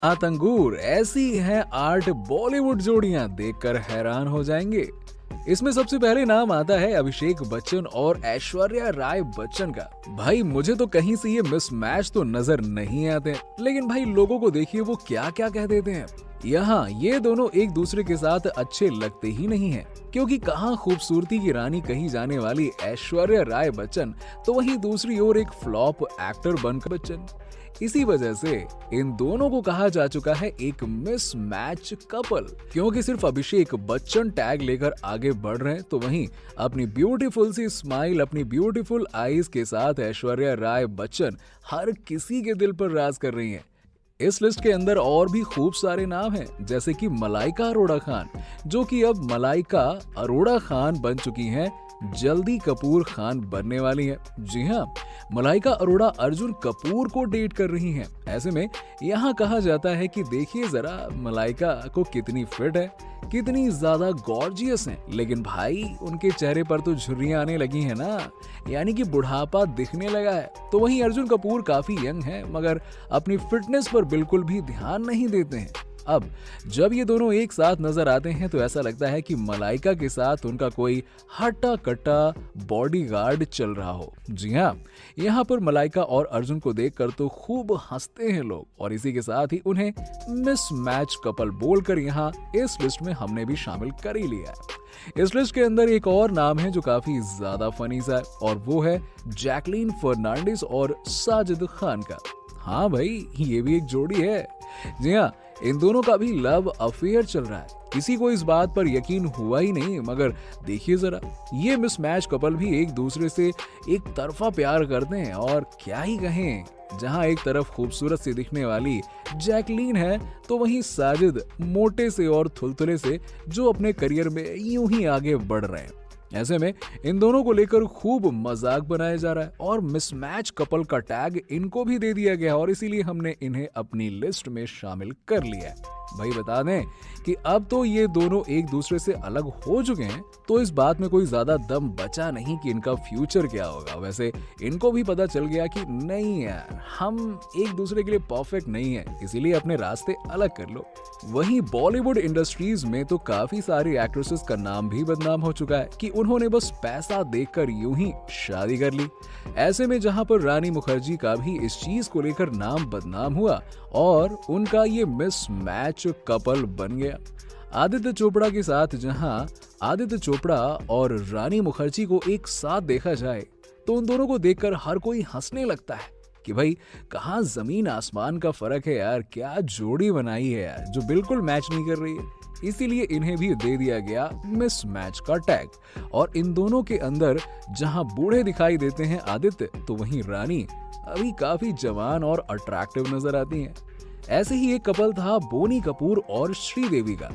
आतंगूर ऐसी हैं 8 बॉलीवुड जोड़ियां देखकर हैरान हो जाएंगे। इसमें सबसे पहले नाम आता है अभिषेक बच्चन और ऐश्वर्या राय बच्चन का। भाई मुझे तो कहीं से ये मिसमैच तो नजर नहीं आते, लेकिन भाई लोगों को देखिए वो क्या क्या कह देते हैं। यहाँ ये दोनों एक दूसरे के साथ अच्छे लगते ही नहीं हैं, क्योंकि कहाँ खूबसूरती की रानी कही जाने वाली ऐश्वर्या राय बच्चन तो वहीं दूसरी ओर एक फ्लॉप एक्टर बनकर बच्चन। इसी वजह से इन दोनों को कहा जा चुका है एक मिसमैच कपल, क्योंकि सिर्फ अभिषेक बच्चन टैग लेकर आगे बढ़ रहे हैं तो वहीं अपनी ब्यूटीफुल सी स्माइल, अपनी ब्यूटीफुल आईज के साथ ऐश्वर्या राय बच्चन हर किसी के दिल पर राज कर रही हैं। इस लिस्ट के अंदर और भी खूब सारे नाम हैं, जैसे कि मलाइका अरोड़ा खान, जो कि अब मलाइका अरोड़ा खान बन चुकी हैं, जल्दी कपूर खान बनने वाली हैं। जी हाँ, मलाइका अरोड़ा अर्जुन कपूर को डेट कर रही हैं। ऐसे में यहाँ कहा जाता है कि देखिए जरा मलाइका को कितनी फिट है, कितनी ज्यादा गॉर्जियस हैं, लेकिन भाई उनके चेहरे पर तो झुर्रियां आने लगी हैं ना, यानी कि बुढ़ापा दिखने लगा है। तो वहीं अर्जुन कपूर काफी यंग है, मगर अपनी फिटनेस पर बिल्कुल भी ध्यान नहीं देते हैं। अब जब ये दोनों एक साथ नजर आते हैं तो ऐसा लगता है कि मलाइका के साथ उनका कोई हट्टा कट्टा बॉडीगार्ड चल रहा हो। जी हाँ, यहाँ पर मलाइका और अर्जुन को देखकर तो खूब हंसते हैं लोग, और इसी के साथ ही उन्हें मिसमैच कपल बोलकर यहाँ इस लिस्ट में हमने भी शामिल कर ही लिया है। इस लिस्ट के अंदर एक और नाम है जो काफी ज्यादा फनी सा है, और वो है जैकलीन फर्नांडिस और साजिद खान का। हाँ भाई, ये भी एक जोड़ी है। जी हाँ, इन दोनों का भी लव अफेयर चल रहा है। किसी को इस बात पर यकीन हुआ ही नहीं, मगर देखिए जरा, ये मिसमैच कपल भी एक दूसरे से एक तरफा प्यार करते हैं, और क्या ही कहें। जहां एक तरफ खूबसूरत सी दिखने वाली जैकलीन है तो वहीं साजिद मोटे से और थुलथुले से जो अपने करियर में यूं ही आगे बढ़ रहे हैं। ऐसे में इन दोनों को लेकर खूब मजाक बनाया जा रहा है, और मिसमैच कपल का टैग इनको भी दे दिया गया, और इसीलिए हमने इन्हें अपनी लिस्ट में शामिल कर लिया है। भाई बता दें कि अब तो ये दोनों एक दूसरे से अलग हो चुके हैं, तो इस बात में कोई ज्यादा दम बचा नहीं कि इनका फ्यूचर क्या होगा। वैसे इनको भी पता चल गया कि नहीं यार, हम एक दूसरे के लिए परफेक्ट नहीं है, इसीलिए अपने रास्ते अलग कर लो। वहीं बॉलीवुड इंडस्ट्रीज में तो काफी सारी एक्ट्रेसेस का नाम भी बदनाम हो चुका है कि उन्होंने बस पैसा देखकर यूं ही शादी कर ली। ऐसे में जहां पर रानी मुखर्जी का भी इस चीज को लेकर नाम बदनाम हुआ और उनका ये मिसमैच कपल बन गया। आदित्य चोपड़ा के साथ जहां आदित्य चोपड़ा और रानी मुखर्जी को एक साथ देखा जाए तो उन दोनों को देखकर हर कोई हंसने लगता है कि भाई कहाँ जमीन आसमान का फर्क है यार, क्या जोड़ी बनाई है यार, जो बिल्कुल मैच नहीं कर रही है। इसीलिए इन्हें भी दे दिया गया मिसमैच का टैग। और इन दोनों के अंदर जहां बूढ़े दिखाई देते हैं आदित्य, तो वहीं रानी अभी काफी जवान और अट्रैक्टिव नजर आती हैं। ऐसे ही एक कपल था बोनी कपूर और श्रीदेवी का।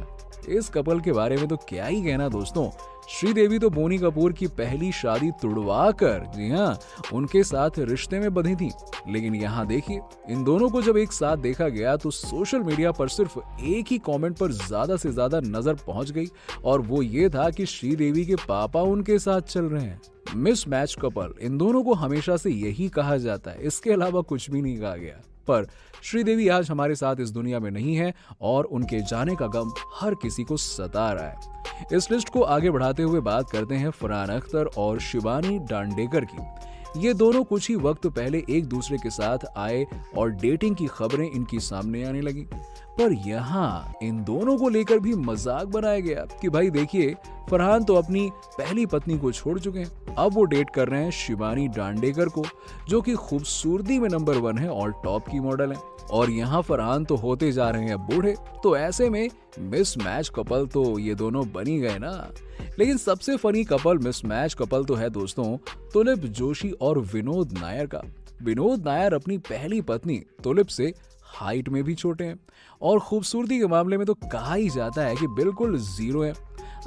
इस कपल के बारे में तो क्या ही कहना दोस्तों। श्रीदेवी तो बोनी कपूर की पहली शादी तुड़वा कर, जी हाँ, उनके साथ रिश्ते में बंधी थी। लेकिन यहाँ देखिए, इन दोनों को जब एक साथ देखा गया तो सोशल मीडिया पर सिर्फ एक ही कमेंट पर ज्यादा से ज्यादा नजर पहुंच गई, और वो ये था कि श्रीदेवी के पापा उनके साथ चल रहे हैं। मिसमैच कपल, इन दोनों को हमेशा से यही कहा जाता है, इसके अलावा कुछ भी नहीं कहा गया। पर श्रीदेवी आज हमारे साथ इस दुनिया में नहीं है, और उनके जाने का गम हर किसी को सता रहा है। इस लिस्ट को आगे बढ़ाते हुए बात करते हैं फरहान अख्तर और शिवानी डांडेकर की। ये दोनों कुछ ही वक्त पहले एक दूसरे के साथ आए और डेटिंग की खबरें इनकी सामने आने लगी। पर यहाँ इन दोनों को लेकर भी मजाक बनाया गया कि भाई देखिए, फरहान तो अपनी पहली पत्नी को छोड़ चुके हैं, अब वो डेट कर रहे हैं शिवानी डांडेकर को, जो कि खूबसूरती में नंबर 1 है और टॉप की मॉडल है। और यहाँ फरहान तो होते जा रहे हैं बूढ़े, तो ऐसे में मिसमैच कपल तो ये दोनों बनी गए ना। लेकिन सबसे फनी कपल मिसमैच कपल तो है दोस्तों तुलिप जोशी और विनोद नायर का। विनोद नायर अपनी पहली पत्नी तुलिप से हाइट में भी छोटे हैं, और खूबसूरती के मामले में तो कहा ही जाता है कि बिल्कुल जीरो है।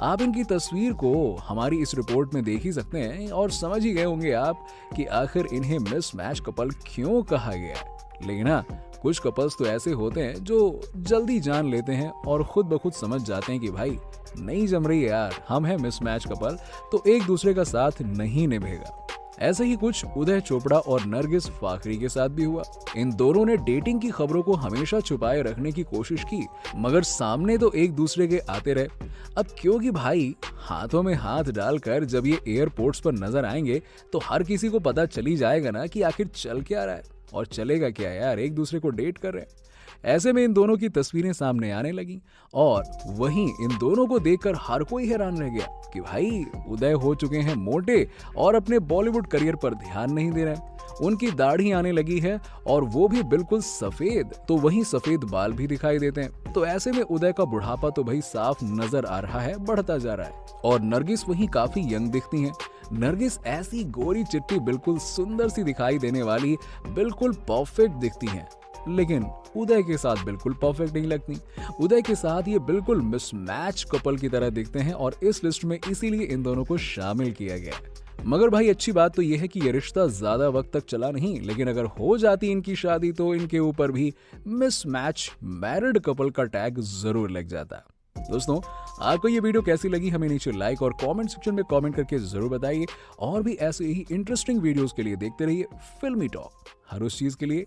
आप इनकी तस्वीर को हमारी इस रिपोर्ट में देख ही सकते हैं, और समझ ही गए होंगे आप कि आखिर इन्हें मिसमैच कपल क्यों कहा गया है। लेकिन हाँ, कुछ कपल्स तो ऐसे होते हैं जो जल्दी जान लेते हैं और खुद ब खुद समझ जाते हैं कि भाई नहीं जम रही है यार, हम हैं मिसमैच कपल, तो एक दूसरे का साथ नहीं निभेगा। ऐसा ही कुछ उदय चोपड़ा और नरगिस फाखरी के साथ भी हुआ। इन दोनों ने डेटिंग की खबरों को हमेशा छुपाए रखने की कोशिश की, मगर सामने तो एक दूसरे के आते रहे। अब क्योंकि भाई हाथों में हाथ डालकर जब ये एयरपोर्ट्स पर नजर आएंगे तो हर किसी को पता चली जाएगा ना कि आखिर चल क्या रहा है, और चलेगा क्या यार, एक दूसरे को डेट कर रहे हैं। ऐसे में इन दोनों की तस्वीरें सामने आने लगी और वहीं इन दोनों को देखकर हर कोई हैरान रह गया कि भाई उदय हो चुके हैं मोटे और अपने बॉलीवुड करियर पर ध्यान नहीं दे रहे। उनकी दाढ़ी आने लगी है और वो भी बिल्कुल सफेद, तो वहीं सफेद बाल भी दिखाई देते हैं। तो ऐसे में उदय का बुढ़ापा तो भाई साफ नजर आ रहा है, बढ़ता जा रहा है। और नरगिस वहीं काफी यंग दिखती हैं। नरगिस ऐसी गोरी चिट्टी बिल्कुल सुंदर सी दिखाई देने वाली, बिल्कुल परफेक्ट दिखती हैं, लेकिन उदय के साथ बिल्कुल परफेक्ट नहीं लगती। उदय के साथ ये बिल्कुल मिसमैच कपल की तरह दिखते हैं और इस लिस्ट में इसीलिए इन दोनों को शामिल किया गया है। मगर भाई अच्छी बात तो यह है कि ये रिश्ता ज्यादा वक्त तक चला नहीं, लेकिन अगर हो जाती इनकी शादी तो इनके ऊपर भी मिसमैच मैरिड कपल का टैग जरूर लग जाता। दोस्तों, आपको ये वीडियो कैसी लगी हमें नीचे लाइक और कमेंट सेक्शन में कमेंट करके जरूर बताइए। और भी ऐसे ही इंटरेस्टिंग वीडियोस के लिए देखते रहिए फिल्मी टॉक, हर उस चीज के लिए